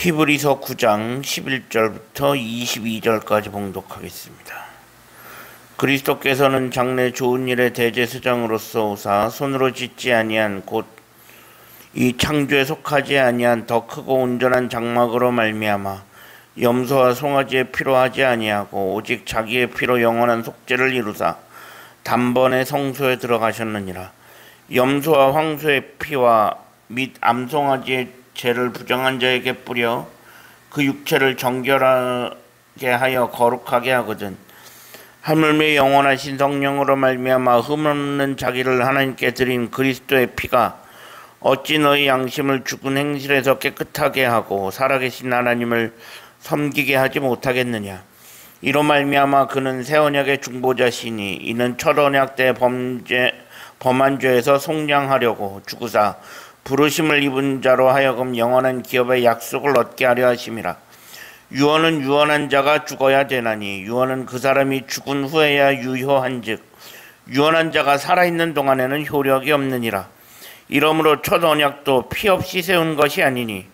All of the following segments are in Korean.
히브리서 9장 11절부터 22절까지 봉독하겠습니다. 그리스도께서는 장래 좋은 일의 대제사장으로서 오사 손으로 짓지 아니한 곧 이 창조에 속하지 아니한 더 크고 온전한 장막으로 말미암아 염소와 송아지의 피로 하지 아니하고 오직 자기의 피로 영원한 속죄를 이루사 단번에 성소에 들어가셨느니라. 염소와 황소의 피와 및 암송아지의 죄를 부정한 자에게 뿌려 그 육체를 정결하게 하여 거룩하게 하거든. 하물며 영원하신 성령으로 말미암아 흠없는 자기를 하나님께 드린 그리스도의 피가 어찌 너희 양심을 죽은 행실에서 깨끗하게 하고 살아계신 하나님을 섬기게 하지 못하겠느냐. 이로 말미암아 그는 새 언약의 중보자시니 이는 첫 언약 때 범한 죄에서 속량하려고 죽으사 부르심을 입은 자로 하여금 영원한 기업의 약속을 얻게 하려 하심이라. 유언은 유언한 자가 죽어야 되나니 유언은 그 사람이 죽은 후에야 유효한즉 유언한 자가 살아있는 동안에는 효력이 없느니라. 이러므로 첫 언약도 피 없이 세운 것이 아니니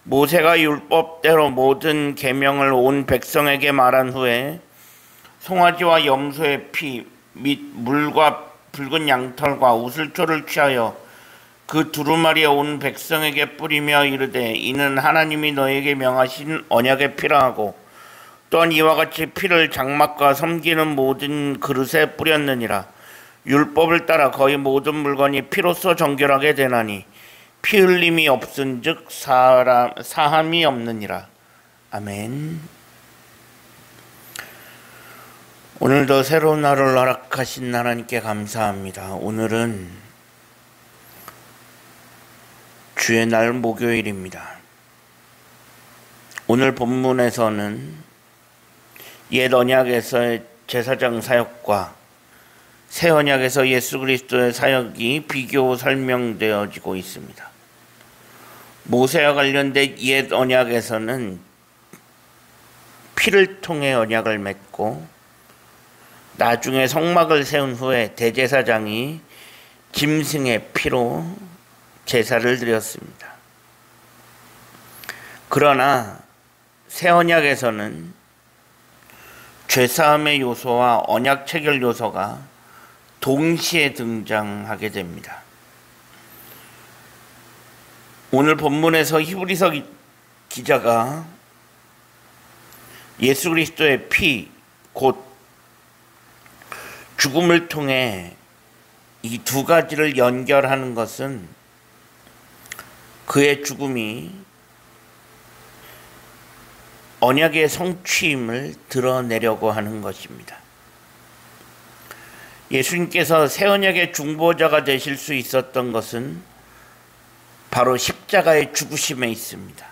모세가 율법대로 모든 계명을 온 백성에게 말한 후에 송아지와 염소의 피 및 물과 붉은 양털과 우슬초를 취하여 그 두루마리에 온 백성에게 뿌리며 이르되 이는 하나님이 너에게 명하신 언약의 피라 하고 또한 이와 같이 피를 장막과 섬기는 모든 그릇에 뿌렸느니라. 율법을 따라 거의 모든 물건이 피로써 정결하게 되나니 피 흘림이 없은즉 사함이 없느니라. 아멘. 오늘도 새로운 하루를 허락하신 하나님께 감사합니다. 오늘은 주의 날 목요일입니다. 오늘 본문에서는 옛 언약에서의 제사장 사역과 새 언약에서 예수 그리스도의 사역이 비교 설명되어지고 있습니다. 모세와 관련된 옛 언약에서는 피를 통해 언약을 맺고 나중에 성막을 세운 후에 대제사장이 짐승의 피로 제사를 드렸습니다. 그러나 새 언약에서는 죄사함의 요소와 언약 체결 요소가 동시에 등장하게 됩니다. 오늘 본문에서 히브리서 기자가 예수 그리스도의 피, 곧 죽음을 통해 이 두 가지를 연결하는 것은 그의 죽음이 언약의 성취임을 드러내려고 하는 것입니다. 예수님께서 새 언약의 중보자가 되실 수 있었던 것은 바로 십자가의 죽으심에 있습니다.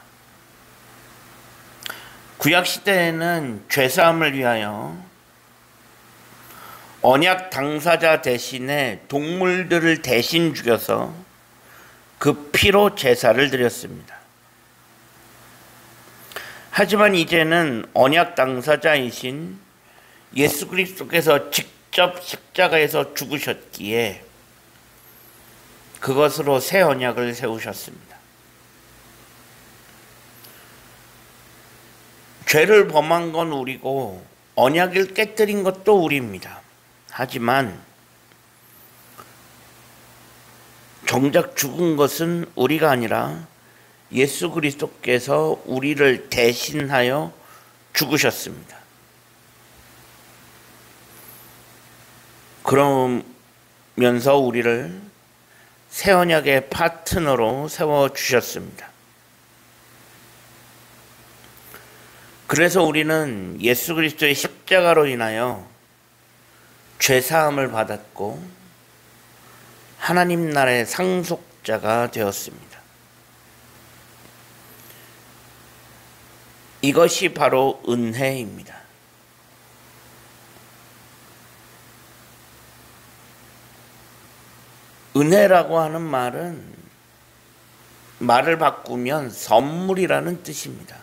구약시대에는 죄사함을 위하여 언약 당사자 대신에 동물들을 대신 죽여서 그 피로 제사를 드렸습니다. 하지만 이제는 언약 당사자이신 예수 그리스도께서 직접 십자가에서 죽으셨기에 그것으로 새 언약을 세우셨습니다. 죄를 범한 건 우리고 언약을 깨뜨린 것도 우리입니다. 하지만 정작 죽은 것은 우리가 아니라 예수 그리스도께서 우리를 대신하여 죽으셨습니다. 그러면서 우리를 새 언약의 파트너로 세워주셨습니다. 그래서 우리는 예수 그리스도의 십자가로 인하여 죄사함을 받았고 하나님 나라의 상속자가 되었습니다. 이것이 바로 은혜입니다. 은혜라고 하는 말을 바꾸면 선물이라는 뜻입니다.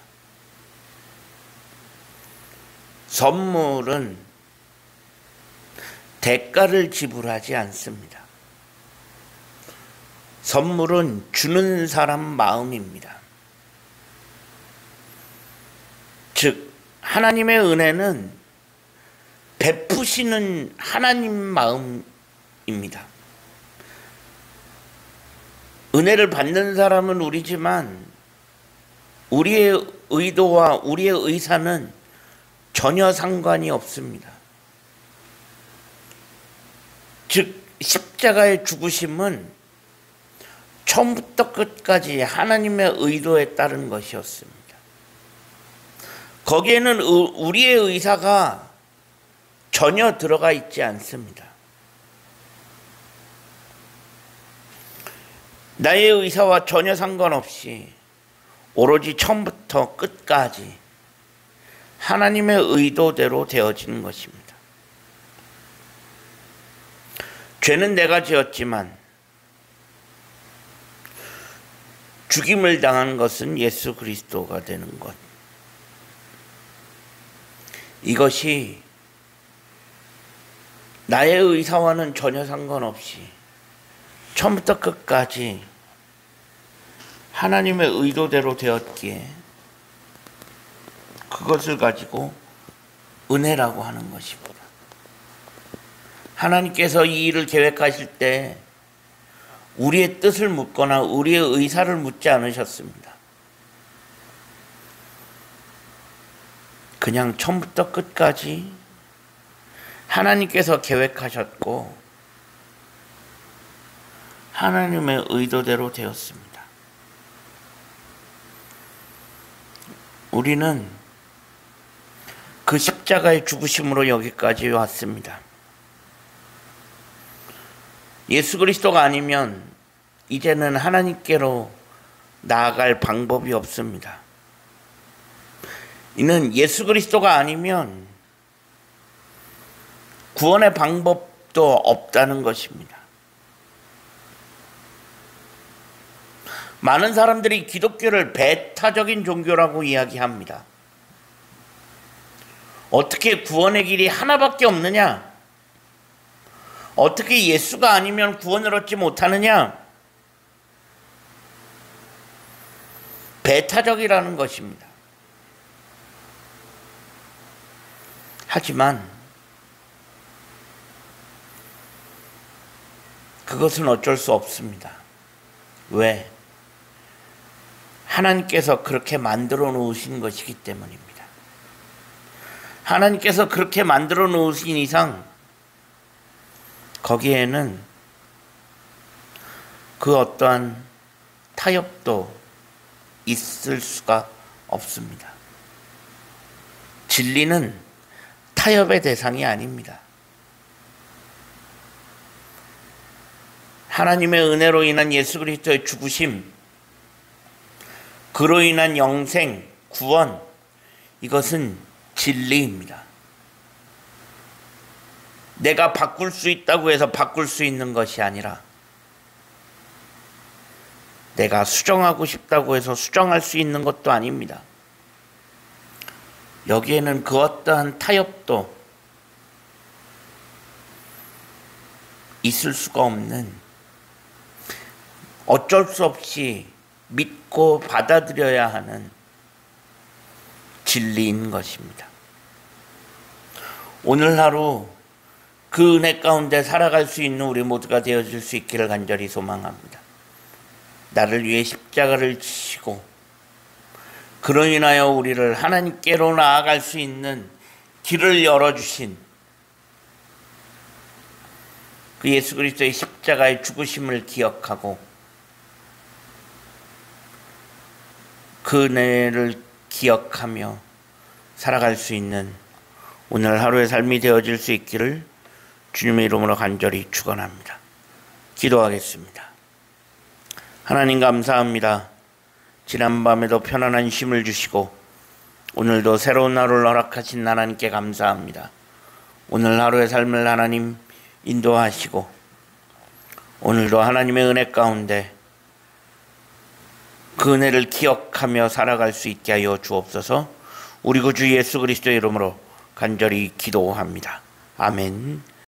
선물은 대가를 지불하지 않습니다. 선물은 주는 사람 마음입니다. 즉 하나님의 은혜는 베푸시는 하나님 마음입니다. 은혜를 받는 사람은 우리지만 우리의 의도와 우리의 의사는 전혀 상관이 없습니다. 즉 십자가의 죽으심은 처음부터 끝까지 하나님의 의도에 따른 것이었습니다. 거기에는 우리의 의사가 전혀 들어가 있지 않습니다. 나의 의사와 전혀 상관없이 오로지 처음부터 끝까지 하나님의 의도대로 되어지는 것입니다. 죄는 내가 지었지만 죽임을 당한 것은 예수 그리스도가 되는 것. 이것이 나의 의사와는 전혀 상관없이 처음부터 끝까지 하나님의 의도대로 되었기에 그것을 가지고 은혜라고 하는 것입니다. 하나님께서 이 일을 계획하실 때 우리의 뜻을 묻거나 우리의 의사를 묻지 않으셨습니다. 그냥 처음부터 끝까지 하나님께서 계획하셨고 하나님의 의도대로 되었습니다. 우리는 그 십자가의 죽으심으로 여기까지 왔습니다. 예수 그리스도가 아니면 이제는 하나님께로 나아갈 방법이 없습니다. 이는 예수 그리스도가 아니면 구원의 방법도 없다는 것입니다. 많은 사람들이 기독교를 배타적인 종교라고 이야기합니다. 어떻게 구원의 길이 하나밖에 없느냐? 어떻게 예수가 아니면 구원을 얻지 못하느냐? 배타적이라는 것입니다. 하지만 그것은 어쩔 수 없습니다. 왜? 하나님께서 그렇게 만들어 놓으신 것이기 때문입니다. 하나님께서 그렇게 만들어 놓으신 이상 거기에는 그 어떠한 타협도 있을 수가 없습니다. 진리는 타협의 대상이 아닙니다. 하나님의 은혜로 인한 예수 그리스도의 죽으심, 그로 인한 영생, 구원, 이것은 진리입니다. 내가 바꿀 수 있다고 해서 바꿀 수 있는 것이 아니라 내가 수정하고 싶다고 해서 수정할 수 있는 것도 아닙니다. 여기에는 그 어떠한 타협도 있을 수가 없는, 어쩔 수 없이 믿고 받아들여야 하는 진리인 것입니다. 오늘 하루 그 은혜 가운데 살아갈 수 있는 우리 모두가 되어질 수 있기를 간절히 소망합니다. 나를 위해 십자가를 지시고 그로 인하여 우리를 하나님께로 나아갈 수 있는 길을 열어주신 그 예수 그리스도의 십자가의 죽으심을 기억하고 그 은혜를 기억하며 살아갈 수 있는 오늘 하루의 삶이 되어질 수 있기를 주님의 이름으로 간절히 축원합니다. 기도하겠습니다. 하나님 감사합니다. 지난밤에도 편안한 쉼을 주시고 오늘도 새로운 하루를 허락하신 하나님께 감사합니다. 오늘 하루의 삶을 하나님 인도하시고 오늘도 하나님의 은혜 가운데 그 은혜를 기억하며 살아갈 수 있게 하여 주옵소서. 우리 구주 예수 그리스도의 이름으로 간절히 기도합니다. 아멘.